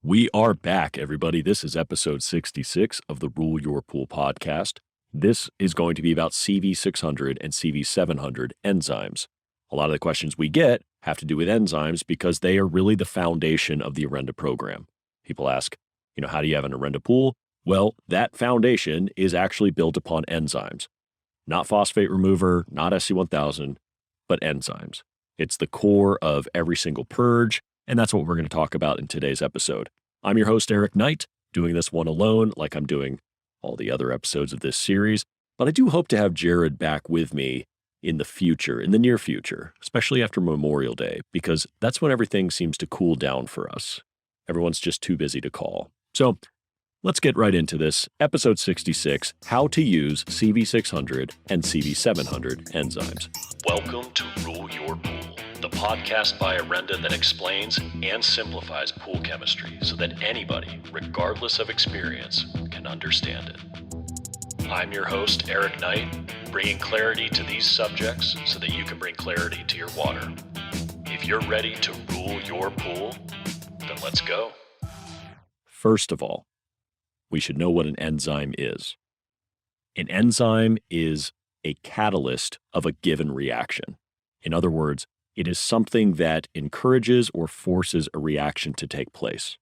We are back, everybody. This is episode 66 of the Rule Your Pool podcast. This is going to be about CV-600 and CV-700 enzymes. A lot of the questions we get have to do with enzymes because they are really the foundation of the Orenda program. People ask, how do you have an Orenda pool? Well, that foundation is actually built upon enzymes. Not phosphate remover, not SC1000, but enzymes. It's the core of every single purge, and that's what we're going to talk about in today's episode. I'm your host, Eric Knight, doing this one alone like I'm doing all the other episodes of this series, but I do hope to have Jared back with me in the near future, especially after Memorial Day, because that's when everything seems to cool down for us. Everyone's just too busy to call. So let's get right into this. Episode 66, How to Use CV-600 and CV-700 Enzymes. Welcome to Rule Your Pool, the podcast by Orenda that explains and simplifies pool chemistry so that anybody, regardless of experience, can understand it. I'm your host, Eric Knight, bringing clarity to these subjects so that you can bring clarity to your water. If you're ready to rule your pool, then let's go. First of all, we should know what an enzyme is. An enzyme is a catalyst of a given reaction. In other words, it is something that encourages or forces a reaction to take place.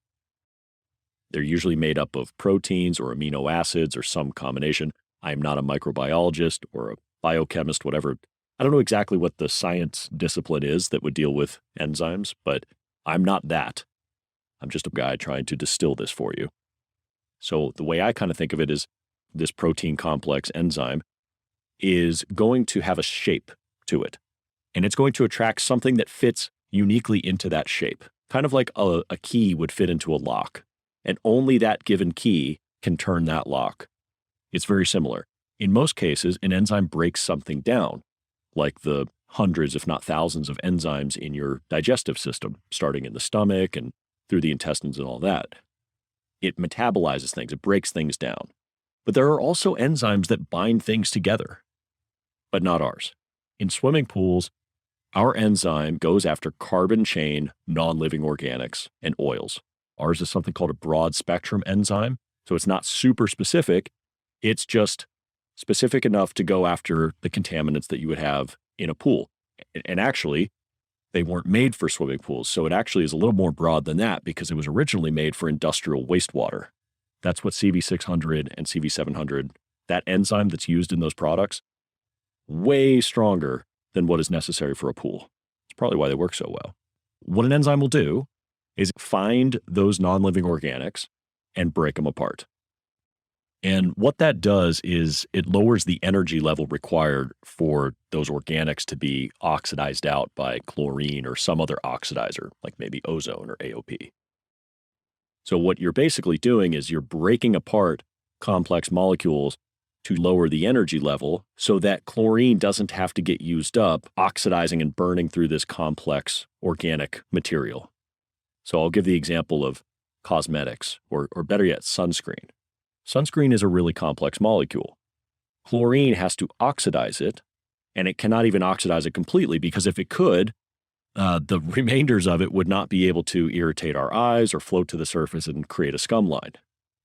They're usually made up of proteins or amino acids or some combination. I am not a microbiologist or a biochemist, whatever. I don't know exactly what the science discipline is that would deal with enzymes, but I'm not that. I'm just a guy trying to distill this for you. So the way I kind of think of it is this protein complex enzyme is going to have a shape to it. And it's going to attract something that fits uniquely into that shape, kind of like a key would fit into a lock. And only that given key can turn that lock. It's very similar. In most cases, an enzyme breaks something down, like the hundreds, if not thousands, of enzymes in your digestive system, starting in the stomach and through the intestines and all that. It metabolizes things, it breaks things down. But there are also enzymes that bind things together, but not ours. In swimming pools, our enzyme goes after carbon chain, non-living organics, and oils. Ours is something called a broad spectrum enzyme. So it's not super specific. It's just specific enough to go after the contaminants that you would have in a pool. And actually, they weren't made for swimming pools. So it actually is a little more broad than that because it was originally made for industrial wastewater. That's what CV-600 and CV-700, that enzyme that's used in those products, way stronger than what is necessary for a pool. It's probably why they work so well. What an enzyme will do is find those non-living organics and break them apart. And what that does is it lowers the energy level required for those organics to be oxidized out by chlorine or some other oxidizer, like maybe ozone or AOP. So what you're basically doing is you're breaking apart complex molecules to lower the energy level so that chlorine doesn't have to get used up, oxidizing and burning through this complex organic material. So I'll give the example of cosmetics, or better yet, sunscreen. Sunscreen is a really complex molecule. Chlorine has to oxidize it, and it cannot even oxidize it completely because if it could, the remainders of it would not be able to irritate our eyes or float to the surface and create a scum line.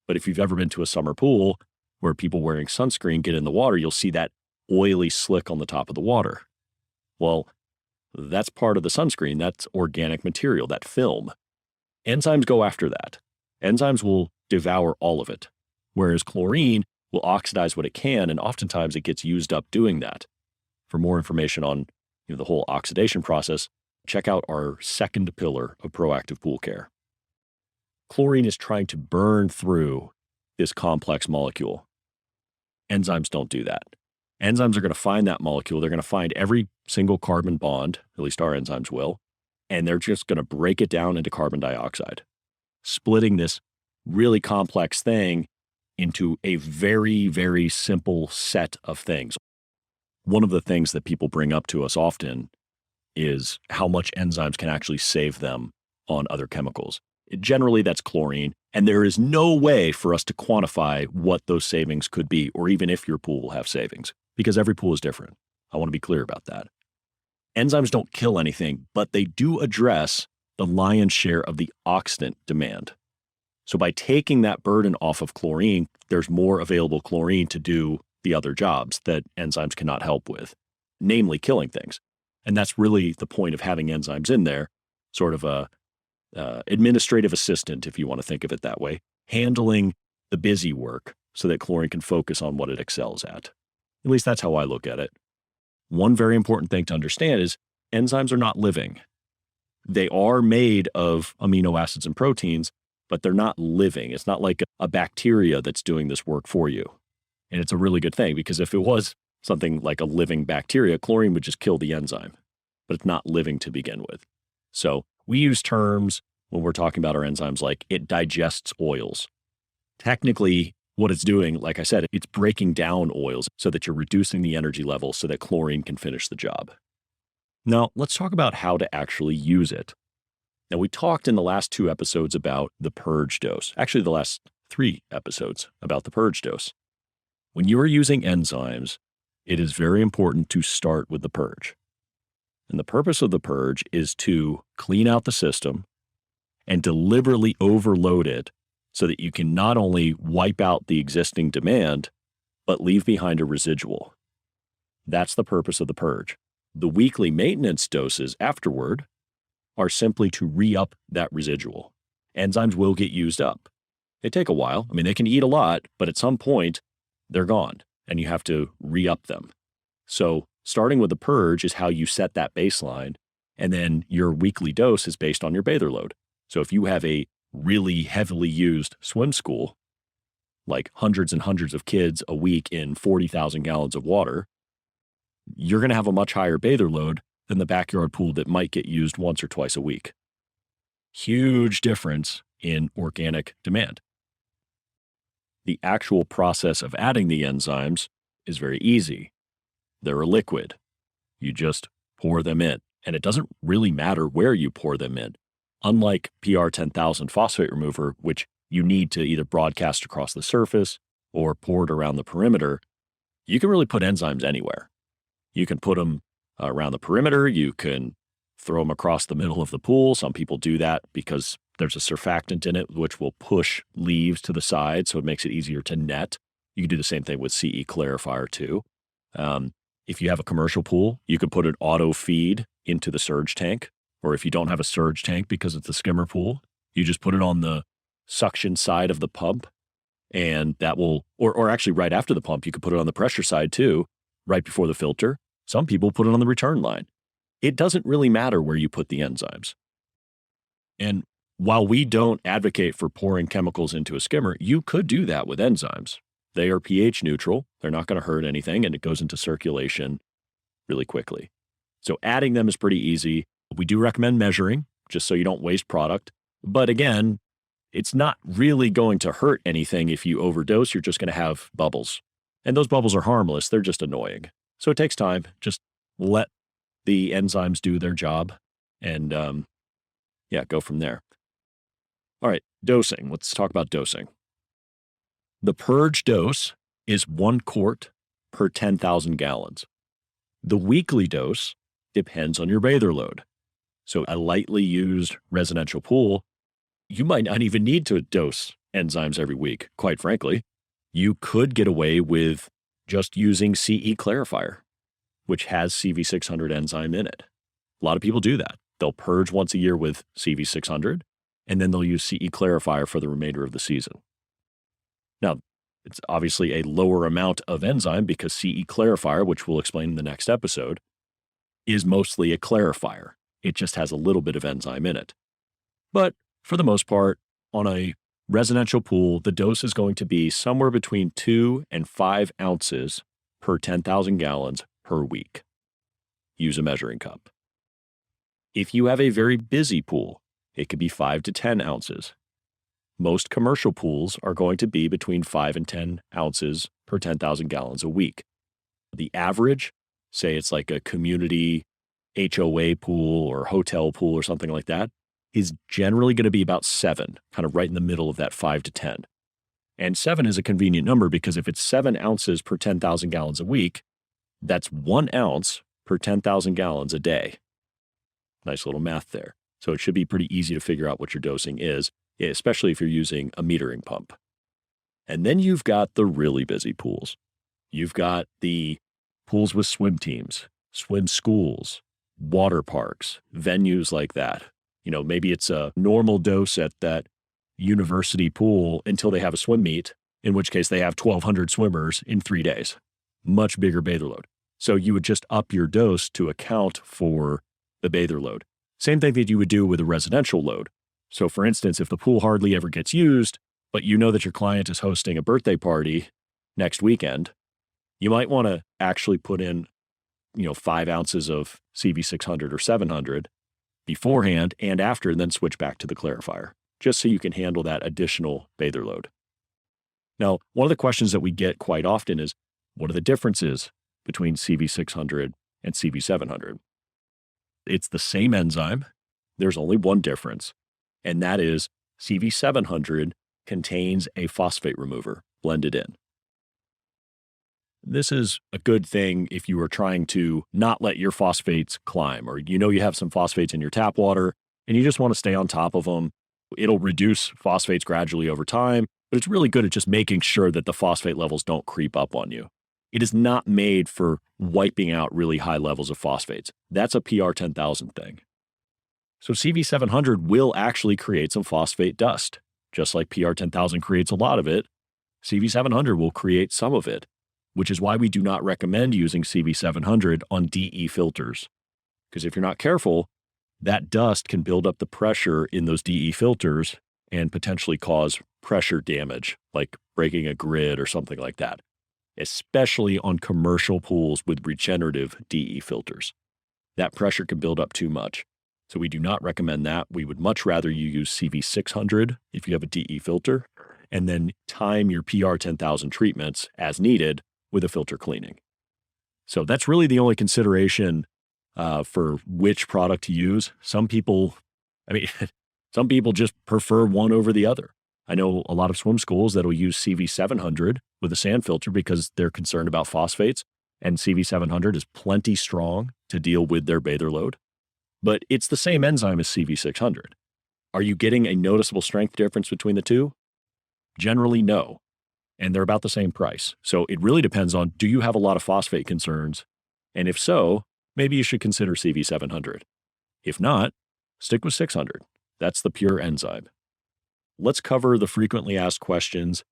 But if you've ever been to a summer pool where people wearing sunscreen get in the water, you'll see that oily slick on the top of the water. Well, that's part of the sunscreen. That's organic material, that film. Enzymes go after that. Enzymes will devour all of it, whereas chlorine will oxidize what it can, and oftentimes it gets used up doing that. For more information on the whole oxidation process, check out our second pillar of proactive pool care. Chlorine is trying to burn through this complex molecule. Enzymes don't do that. Enzymes are going to find that molecule. They're going to find every single carbon bond, at least our enzymes will, and they're just going to break it down into carbon dioxide, splitting this really complex thing into a very, very simple set of things. One of the things that people bring up to us often is how much enzymes can actually save them on other chemicals. Generally, that's chlorine, and there is no way for us to quantify what those savings could be, or even if your pool will have savings, because every pool is different. I want to be clear about that. Enzymes don't kill anything, but they do address the lion's share of the oxidant demand. So by taking that burden off of chlorine, there's more available chlorine to do the other jobs that enzymes cannot help with, namely killing things. And that's really the point of having enzymes in there, sort of a administrative assistant, if you want to think of it that way, handling the busy work so that chlorine can focus on what it excels at. At least that's how I look at it. One very important thing to understand is enzymes are not living. They are made of amino acids and proteins, but they're not living. It's not like a bacteria that's doing this work for you. And it's a really good thing, because if it was something like a living bacteria, chlorine would just kill the enzyme, but it's not living to begin with. So we use terms when we're talking about our enzymes like it digests oils. Technically, what it's doing, like I said, it's breaking down oils so that you're reducing the energy level so that chlorine can finish the job. Now, let's talk about how to actually use it. Now, we talked in the last 2 episodes about the purge dose. Actually, the last 3 episodes about the purge dose. When you are using enzymes, it is very important to start with the purge. And the purpose of the purge is to clean out the system and deliberately overload it so that you can not only wipe out the existing demand, but leave behind a residual. That's the purpose of the purge. The weekly maintenance doses afterward are simply to re-up that residual. Enzymes will get used up. They take a while. I mean, they can eat a lot, but at some point, they're gone, and you have to re-up them. So starting with the purge is how you set that baseline, and then your weekly dose is based on your bather load. So if you have a really heavily used swim school, like hundreds and hundreds of kids a week in 40,000 gallons of water, you're going to have a much higher bather load than the backyard pool that might get used once or twice a week. Huge difference in organic demand. The actual process of adding the enzymes is very easy. They're a liquid. You just pour them in, and it doesn't really matter where you pour them in. Unlike PR10,000 phosphate remover, which you need to either broadcast across the surface or pour it around the perimeter, you can really put enzymes anywhere. You can put them around the perimeter. You can throw them across the middle of the pool. Some people do that because there's a surfactant in it which will push leaves to the side, so it makes it easier to net. You can do the same thing with CE clarifier too. If you have a commercial pool, you could put an auto feed into the surge tank. Or if you don't have a surge tank because it's a skimmer pool, you just put it on the suction side of the pump, and that will, or actually right after the pump, you could put it on the pressure side too, right before the filter. Some people put it on the return line. It doesn't really matter where you put the enzymes. And while we don't advocate for pouring chemicals into a skimmer, you could do that with enzymes. They are pH neutral. They're not going to hurt anything, and it goes into circulation really quickly. So adding them is pretty easy. We do recommend measuring, just so you don't waste product. But again, it's not really going to hurt anything if you overdose. You're just going to have bubbles. And those bubbles are harmless. They're just annoying. So it takes time. Just let the enzymes do their job and, go from there. All right, dosing. Let's talk about dosing. The purge dose is 1 quart per 10,000 gallons. The weekly dose depends on your bather load. So a lightly used residential pool, you might not even need to dose enzymes every week, quite frankly. You could get away with just using CE clarifier, which has CV-600 enzyme in it. A lot of people do that. They'll purge once a year with CV-600, and then they'll use CE clarifier for the remainder of the season. Now, it's obviously a lower amount of enzyme because CE clarifier, which we'll explain in the next episode, is mostly a clarifier. It just has a little bit of enzyme in it. But for the most part, on a residential pool, the dose is going to be somewhere between 2 and 5 ounces per 10,000 gallons per week. Use a measuring cup. If you have a very busy pool, it could be 5 to 10 ounces. Most commercial pools are going to be between 5 and 10 ounces per 10,000 gallons a week. The average, say it's like a community HOA pool or hotel pool or something like that, is generally going to be about 7, kind of right in the middle of that 5 to 10. And 7 is a convenient number because if it's 7 ounces per 10,000 gallons a week, that's 1 ounce per 10,000 gallons a day. Nice little math there. So it should be pretty easy to figure out what your dosing is. especially if you're using a metering pump. And then you've got the really busy pools. You've got the pools with swim teams, swim schools, water parks, venues like that. Maybe it's a normal dose at that university pool until they have a swim meet, in which case they have 1,200 swimmers in 3 days. Much bigger bather load. So you would just up your dose to account for the bather load. Same thing that you would do with a residential load. So for instance, if the pool hardly ever gets used, but you know that your client is hosting a birthday party next weekend, you might want to actually put in, 5 ounces of CV-600 or 700 beforehand and after, and then switch back to the clarifier, just so you can handle that additional bather load. Now, one of the questions that we get quite often is, what are the differences between CV-600 and CV-700? It's the same enzyme. There's only one difference, and that is CV-700 contains a phosphate remover blended in. This is a good thing if you are trying to not let your phosphates climb, or you have some phosphates in your tap water and you just want to stay on top of them. It'll reduce phosphates gradually over time, but it's really good at just making sure that the phosphate levels don't creep up on you. It is not made for wiping out really high levels of phosphates. That's a PR 10,000 thing. So CV-700 will actually create some phosphate dust. Just like PR 10,000 creates a lot of it, CV-700 will create some of it, which is why we do not recommend using CV-700 on DE filters. Because if you're not careful, that dust can build up the pressure in those DE filters and potentially cause pressure damage, like breaking a grid or something like that, especially on commercial pools with regenerative DE filters. That pressure can build up too much. So we do not recommend that. We would much rather you use CV-600 if you have a DE filter, and then time your PR 10,000 treatments as needed with a filter cleaning. So that's really the only consideration for which product to use. Some people just prefer one over the other. I know a lot of swim schools that will use CV-700 with a sand filter because they're concerned about phosphates, and CV-700 is plenty strong to deal with their bather load. But it's the same enzyme as CV-600. Are you getting a noticeable strength difference between the two? Generally, no. And they're about the same price. So it really depends on, do you have a lot of phosphate concerns? And if so, maybe you should consider CV-700. If not, stick with 600. That's the pure enzyme. Let's cover the frequently asked questions.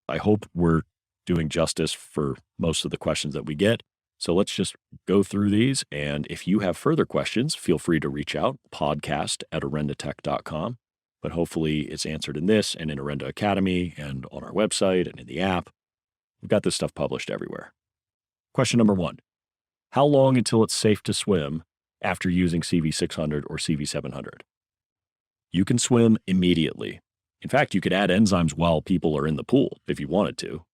I hope we're doing justice for most of the questions that we get. So let's just go through these. And if you have further questions, feel free to reach out, podcast@orendatech.com. But hopefully it's answered in this and in Orenda Academy and on our website and in the app. We've got this stuff published everywhere. Question number 1. How long until it's safe to swim after using CV-600 or CV-700? You can swim immediately. In fact, you could add enzymes while people are in the pool if you wanted to.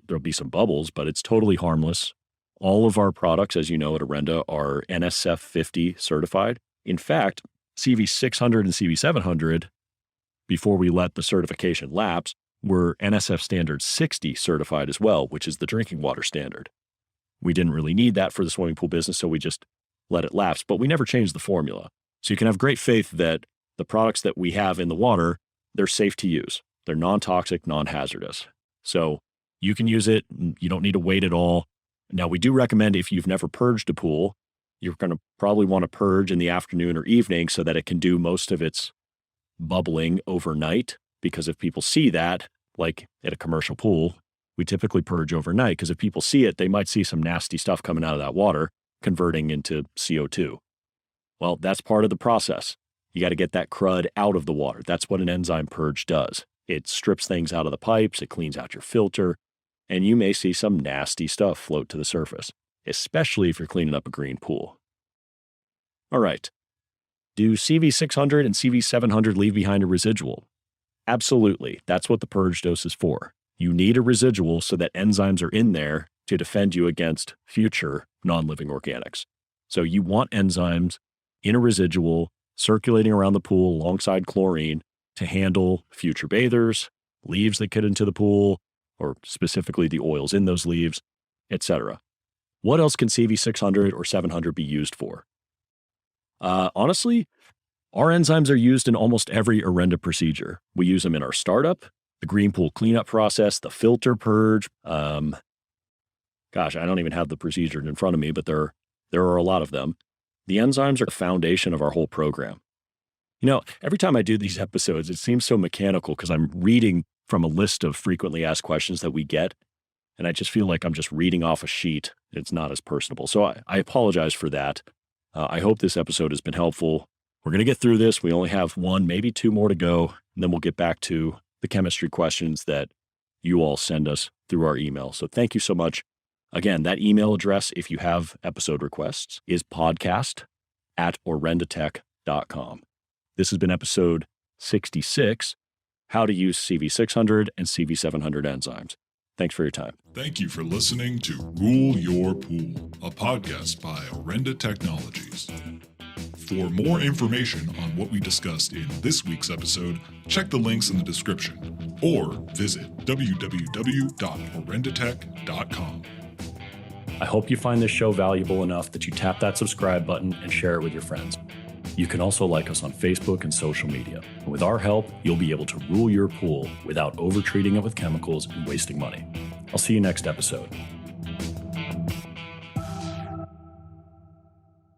There'll be some bubbles, but it's totally harmless. All of our products, as you know, at Orenda are NSF 50 certified. In fact, CV-600 and CV-700, before we let the certification lapse, were NSF standard 60 certified as well, which is the drinking water standard. We didn't really need that for the swimming pool business, so we just let it lapse, but we never changed the formula. So you can have great faith that the products that we have in the water, they're safe to use. They're non-toxic, non-hazardous. So you can use it. You don't need to wait at all. Now, we do recommend if you've never purged a pool, you're going to probably want to purge in the afternoon or evening so that it can do most of its bubbling overnight. Because if people see that, like at a commercial pool, we typically purge overnight because if people see it, they might see some nasty stuff coming out of that water converting into CO2. Well, that's part of the process. You got to get that crud out of the water. That's what an enzyme purge does. It strips things out of the pipes, it cleans out your filter, and you may see some nasty stuff float to the surface, especially if you're cleaning up a green pool. All right. Do CV-600 and CV-700 leave behind a residual? Absolutely. That's what the purge dose is for. You need a residual so that enzymes are in there to defend you against future non-living organics. So you want enzymes in a residual circulating around the pool alongside chlorine to handle future bathers, leaves that get into the pool, or specifically the oils in those leaves, etc. What else can CV-600 or 700 be used for? Honestly, Our enzymes are used in almost every Orenda procedure. We use them in our startup, the green pool cleanup process, the filter purge. I don't even have the procedure in front of me, but there are a lot of them. The enzymes are the foundation of our whole program. Every time I do these episodes, it seems so mechanical because I'm reading from a list of frequently asked questions that we get, and I just feel like I'm just reading off a sheet. It's not as personable. So I apologize for that. I hope this episode has been helpful. We're going to get through this. We only have one, maybe two more to go, and then we'll get back to the chemistry questions that you all send us through our email. So thank you so much. Again, that email address, if you have episode requests, is podcast@orendatech.com. This has been episode 66, How to Use CV-600 and CV-700 Enzymes. Thanks for your time. Thank you for listening to Rule Your Pool, a podcast by Orenda Technologies. For more information on what we discussed in this week's episode, check the links in the description or visit www.orendatech.com. I hope you find this show valuable enough that you tap that subscribe button and share it with your friends. You can also like us on Facebook and social media. And with our help, you'll be able to rule your pool without over-treating it with chemicals and wasting money. I'll see you next episode.